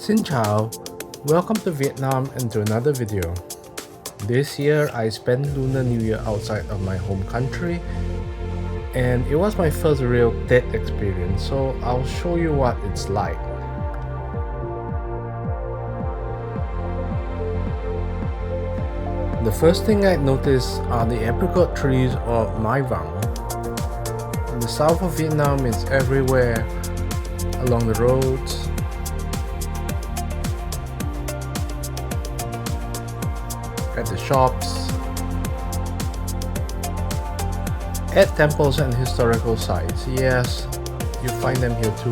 Xin chào, welcome to Vietnam and to another video. This year I spent Lunar New Year outside of my home country and it was my first real Tết experience, so I'll show you what it's like. The first thing I noticed are the apricot trees of Mai Vang. In the south of Vietnam, it's everywhere, along the roads, at the shops, at temples and historical sites. Yes, you find them here too.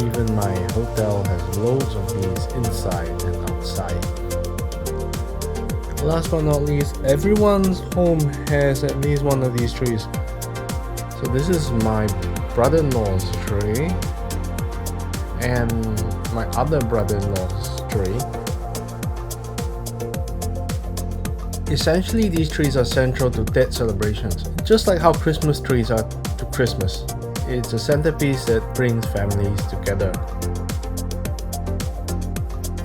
Even my hotel has loads of these inside and outside. Last but not least, everyone's home has at least one of these trees. So this is my brother-in-law's tree and my other brother-in-law's tree. Essentially, these trees are central to Tết celebrations, just like how Christmas trees are to Christmas. It's a centerpiece that brings families together.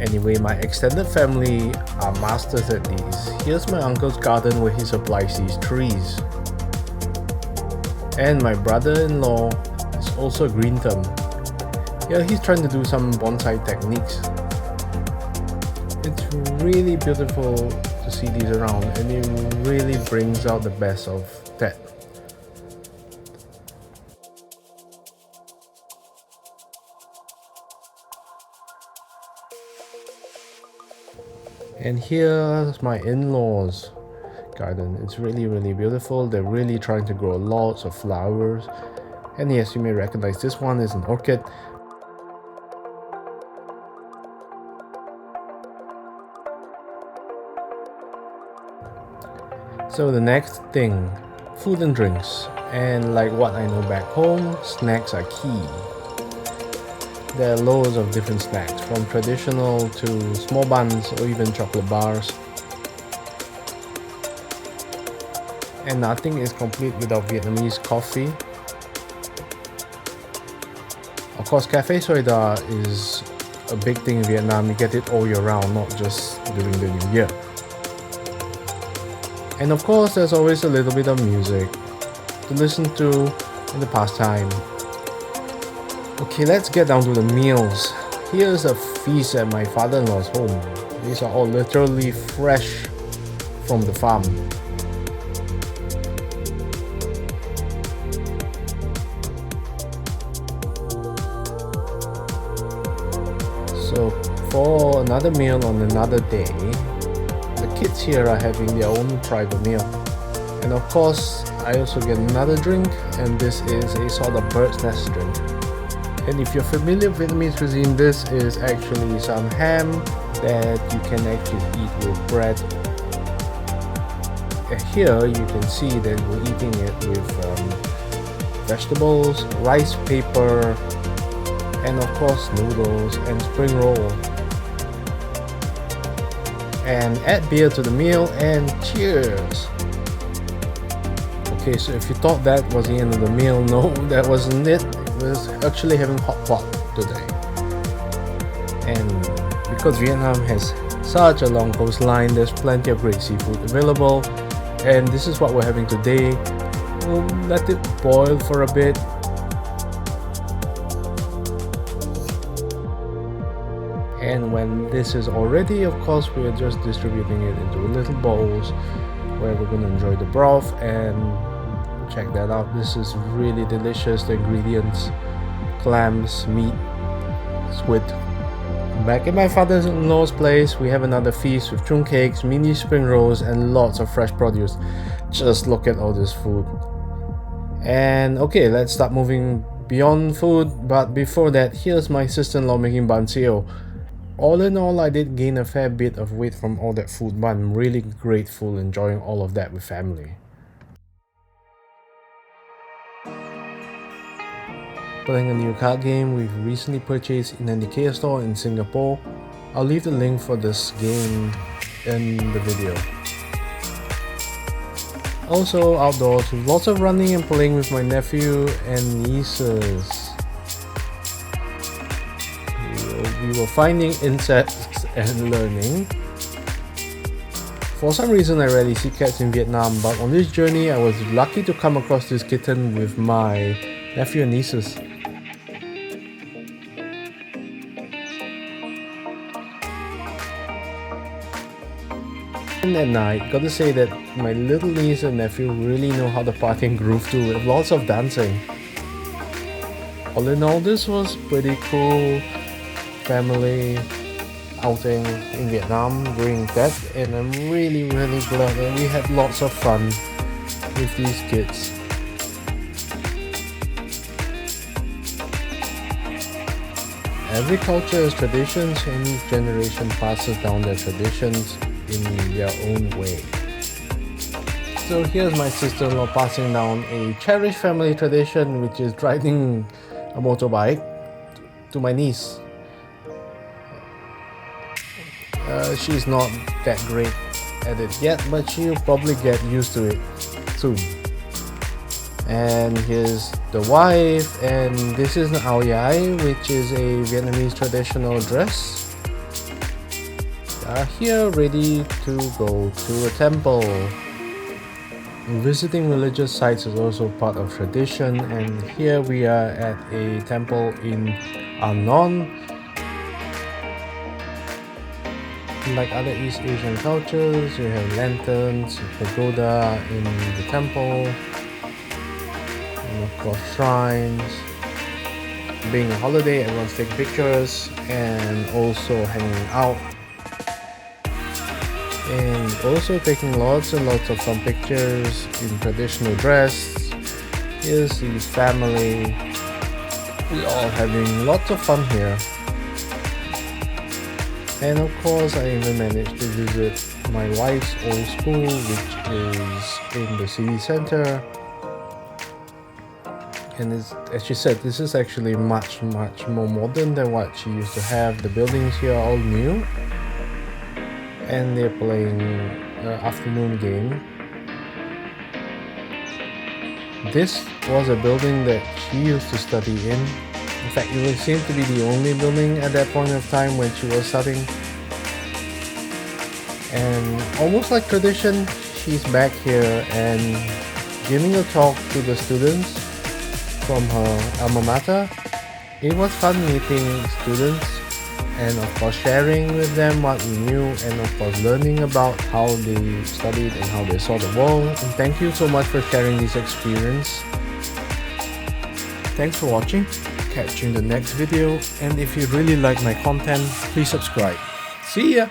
Anyway, my extended family are masters at these. Here's my uncle's garden where he supplies these trees. And my brother-in-law is also a green thumb. Here he's trying to do some bonsai techniques. It's really beautiful to see these around and it really brings out the best of Tết. And here's my in-laws garden. It's really beautiful. They're really trying to grow lots of flowers. And yes, you may recognize this one is an orchid. So the next thing, food and drinks. And like what I know back home, snacks are key. There are loads of different snacks, from traditional to small buns or even chocolate bars. And nothing is complete without Vietnamese coffee. Of course, Cafe Soida is a big thing in Vietnam. You get it all year round, not just during the New Year. And of course, there's always a little bit of music to listen to in the pastime. Okay, let's get down to the meals. Here's a feast at my father-in-law's home. These are all literally fresh from the farm. So for another meal on another day, the kids here are having their own private meal. And of course, I also get another drink, and this is a sort of bird's nest drink. And if you're familiar with Vietnamese cuisine, this is actually some ham that you can actually eat with bread. And here you can see that we're eating it with vegetables, rice paper, and of course noodles and spring roll. And add beer to the meal and cheers! Okay, so if you thought that was the end of the meal, no, that wasn't it. Was actually having hot pot today. And because Vietnam has such a long coastline, there's plenty of great seafood available, and this is what we're having today. We'll let it boil for a bit. And when this is all ready, of course, we're just distributing it into little bowls where we're going to enjoy the broth. And check that out, this is really delicious. The ingredients: clams, meat, squid. Back at my father-in-law's place, we have another feast with chung cakes, mini spring rolls, and lots of fresh produce. Just look at all this food. And okay, let's start moving beyond food, but before that, here's my sister-in-law making banh xeo. All in all, I did gain a fair bit of weight from all that food, but I'm really grateful enjoying all of that with family. playing a new card game we've recently purchased in an IKEA store in Singapore. I'll leave the link for this game in the video. Also outdoors with lots of running and playing with my nephew and nieces. We were finding insects and learning. For some reason I rarely see cats in Vietnam, but on this journey I was lucky to come across this kitten with my nephew and nieces. And at night, got to say that my little niece and nephew really know how to party and groove too, with lots of dancing. All in all, this was pretty cool family outing in Vietnam during that, and I'm really glad that we had lots of fun with these kids. Every culture has traditions, and each generation passes down their traditions in their own way. So here's my sister-in-law passing down a cherished family tradition, which is driving a motorbike to my niece. She's not that great at it yet, but she'll probably get used to it soon. And here's the wife, and this is an ao dai, which is a Vietnamese traditional dress. Here ready to go to a temple. Visiting religious sites is also part of tradition, and here we are at a temple in An Non. Like other East Asian cultures, you have lanterns, pagoda in the temple, and of course shrines. Being a holiday, everyone's taking pictures and also hanging out. And also taking lots and lots of fun pictures in traditional dress. Here's the family. We all having lots of fun here. And of course I even managed to visit my wife's old school, which is in the city center. And as she said, this is actually much more modern than what she used to have. The buildings here are all new. And they're playing afternoon game. This was a building that she used to study in. In fact, it seemed to be the only building at that point of time when she was studying. And almost like tradition, she's back here and giving a talk to the students from her alma mater. It was fun meeting students, and of course sharing with them what we knew, and of course learning about how they studied and how they saw the world. And thank you so much for sharing this experience. Thanks for watching. Catch you in the next video, and if you really like my content, please subscribe. See ya!